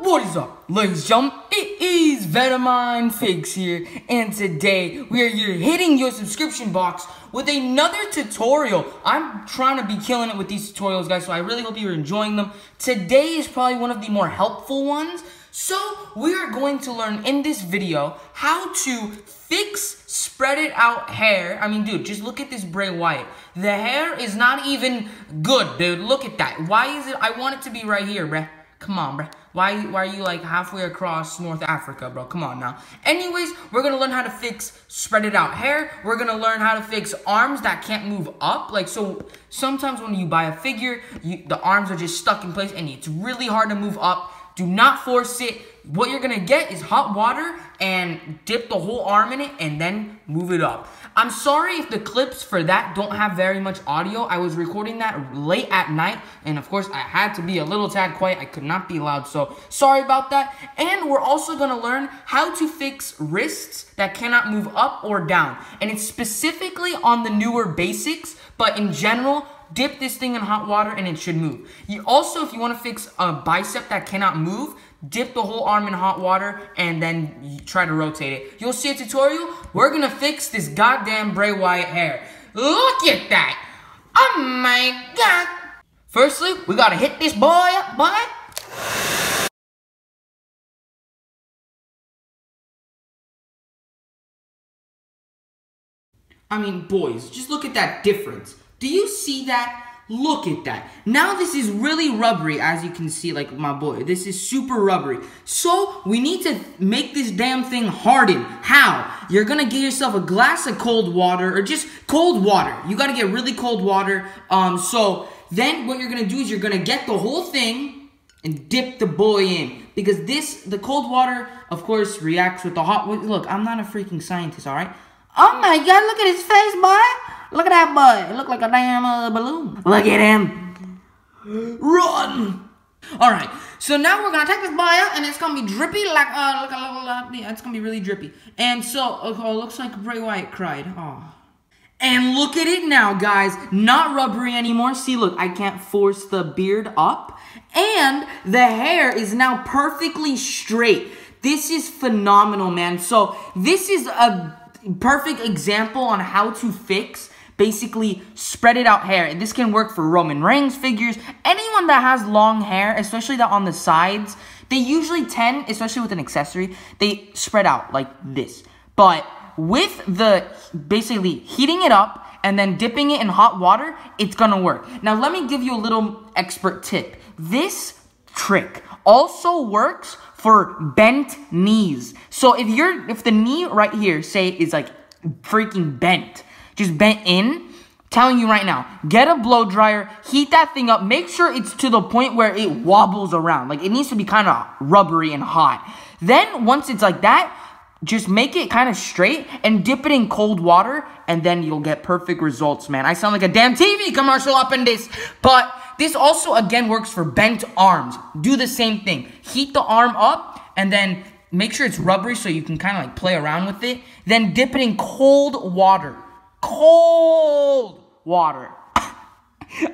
What is up, ladies and gentlemen? It is Venomine Figs here, and today we are here hitting your subscription box with another tutorial. I'm trying to be killing it with these tutorials, guys, so I really hope you're enjoying them. Today is probably one of the more helpful ones. So we are going to learn in this video how to fix spread it out hair. I mean, dude, just look at this Bray Wyatt. The hair is not even good, dude. Look at that. Why is it? I want it to be right here, bruh. Come on, bruh. Why are you like halfway across North Africa, bro? Come on now. Anyways, we're gonna learn how to fix spread it out hair. We're gonna learn how to fix arms that can't move up. Like, so sometimes when you buy a figure, the arms are just stuck in place and it's really hard to move up. Do not force it. What you're gonna get is hot water and dip the whole arm in it and then move it up. I'm sorry if the clips for that don't have very much audio. I was recording that late at night, and of course I had to be a little tad quiet. I could not be loud, so sorry about that. And we're also gonna learn how to fix wrists that cannot move up or down. And it's specifically on the newer basics, but in general, dip this thing in hot water and it should move. You also, if you want to fix a bicep that cannot move, dip the whole arm in hot water and then you try to rotate it. You'll see a tutorial. We're gonna fix this goddamn Bray Wyatt hair. Look at that! Oh my god! Firstly, we gotta hit this boy up, boy. I mean, boys, just look at that difference. Do you see that? Look at that. Now this is really rubbery, as you can see, like my boy. This is super rubbery. So we need to make this damn thing harden. How? You're gonna get yourself a glass of cold water, or just cold water. You gotta get really cold water. So then what you're gonna do is you're gonna get the whole thing and dip the boy in. Because the cold water, of course, reacts with the hot water. Look, I'm not a freaking scientist, alright? Oh my god, look at his face, boy. Look at that boy. It looked like a damn balloon. Look at him. Run. All right. So now we're going to take this boy out, and it's going to be drippy. Like, yeah, it's going to be really drippy. And so, oh, looks like Bray Wyatt cried. Oh. And look at it now, guys. Not rubbery anymore. See, look, I can't force the beard up. And the hair is now perfectly straight. This is phenomenal, man. So this is a perfect example on how to fix basically spread it out hair. And this can work for Roman Reigns figures. Anyone that has long hair, especially that on the sides, they usually tend, especially with an accessory, they spread out like this. But with the basically heating it up and then dipping it in hot water, it's gonna work. Now let me give you a little expert tip. This trick also works for bent knees. So if the knee right here, say, is like freaking bent, just bent in, telling you right now, get a blow dryer, heat that thing up, make sure it's to the point where it wobbles around. Like, it needs to be kind of rubbery and hot. Then once it's like that, just make it kind of straight and dip it in cold water, and then you'll get perfect results, man. I sound like a damn TV commercial up in this, but this also, again, works for bent arms. Do the same thing. Heat the arm up, and then make sure it's rubbery so you can kind of like play around with it. Then dip it in cold water. Cold water.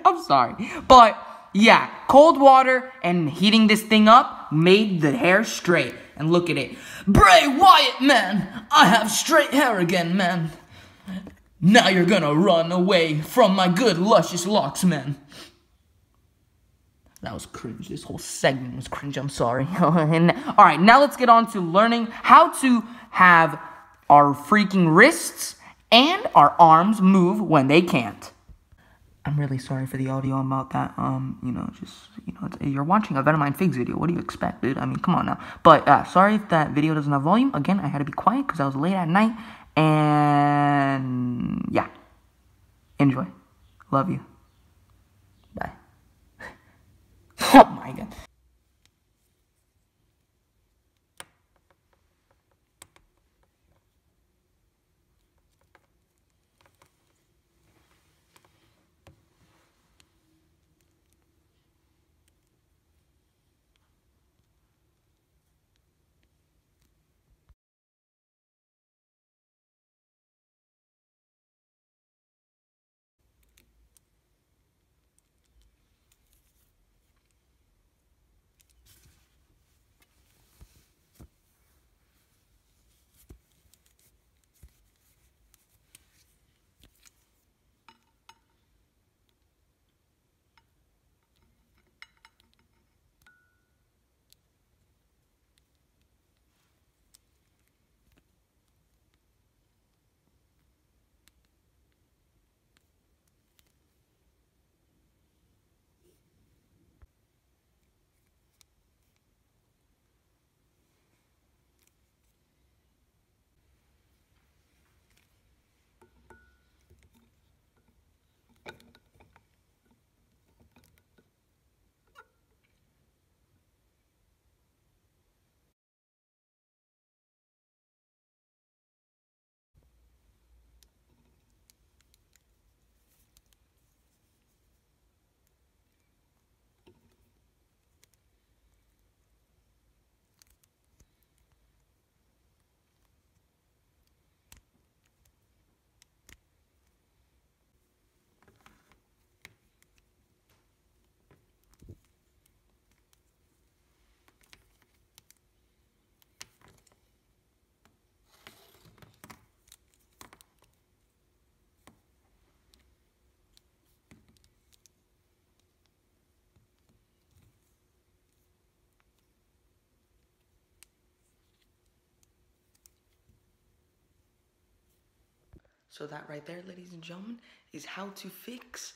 I'm sorry. But, yeah, cold water and heating this thing up made the hair straight. And look at it. Bray Wyatt, man. I have straight hair again, man. Now you're gonna run away from my good, luscious locks, man. That was cringe. This whole segment was cringe. I'm sorry. Alright, now let's get on to learning how to have our freaking wrists and our arms move when they can't. I'm really sorry for the audio about that. You're watching a Venomine Figs video. What do you expect, dude? I mean, come on now. But, sorry if that video doesn't have volume. Again, I had to be quiet because I was late at night. And, yeah. Enjoy. Love you. Bye. Oh my god. So that right there, ladies and gentlemen, is how to fix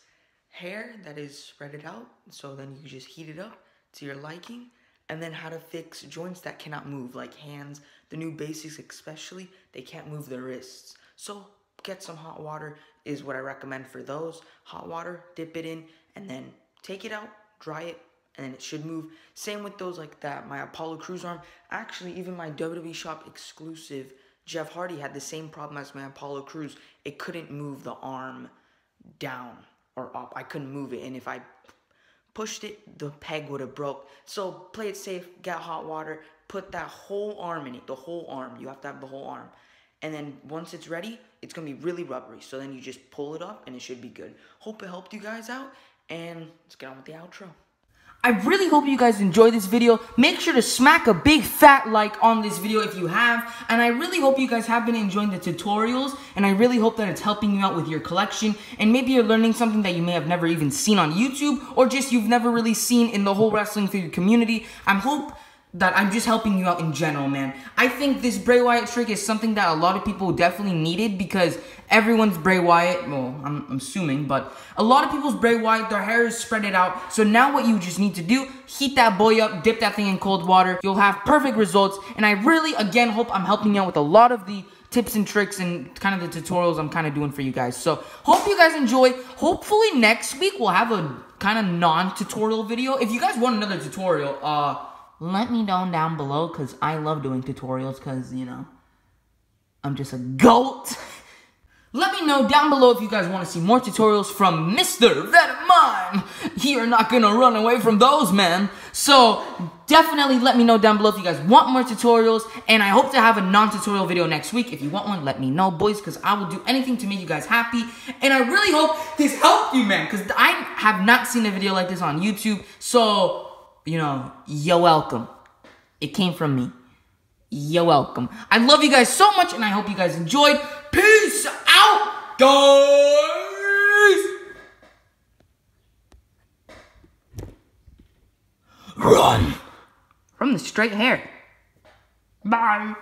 hair that is spreaded out. So then you just heat it up to your liking. And then how to fix joints that cannot move, like hands. The new basics especially, they can't move their wrists. So get some hot water is what I recommend for those. Hot water, dip it in, and then take it out, dry it, and then it should move. Same with those like that, my Apollo Crews arm. Actually, even my WWE Shop exclusive Jeff Hardy had the same problem as my Apollo Crews. It couldn't move the arm down or up. I couldn't move it, and if I pushed it, the peg would have broke. So play it safe, get hot water, put that whole arm in it, the whole arm. You have to have the whole arm. And then once it's ready, it's going to be really rubbery. So then you just pull it up and it should be good. Hope it helped you guys out, and let's get on with the outro. I really hope you guys enjoyed this video. Make sure to smack a big fat like on this video if you have. And I really hope you guys have been enjoying the tutorials. And I really hope that it's helping you out with your collection. And maybe you're learning something that you may have never even seen on YouTube. Or just you've never really seen in the whole wrestling figure community. I hope that I'm just helping you out in general, man. I think this Bray Wyatt trick is something that a lot of people definitely needed because everyone's Bray Wyatt, well, I'm assuming, but a lot of people's Bray Wyatt, their hair is spread it out. So now what you just need to do, heat that boy up, dip that thing in cold water. You'll have perfect results. And I really, again, hope I'm helping you out with a lot of the tips and tricks and kind of the tutorials I'm kind of doing for you guys. So hope you guys enjoy. Hopefully next week we'll have a kind of non-tutorial video. If you guys want another tutorial, let me know down below, because I love doing tutorials, because, you know, I'm just a goat. Let me know down below if you guys want to see more tutorials from Mr. Venomine. You're not going to run away from those, man. So, definitely let me know down below if you guys want more tutorials, and I hope to have a non-tutorial video next week. If you want one, let me know, boys, because I will do anything to make you guys happy. And I really hope this helped you, man, because I have not seen a video like this on YouTube, so you know, you're welcome. It came from me. You're welcome. I love you guys so much, and I hope you guys enjoyed. Peace out, guys! Run! From the straight hair. Bye.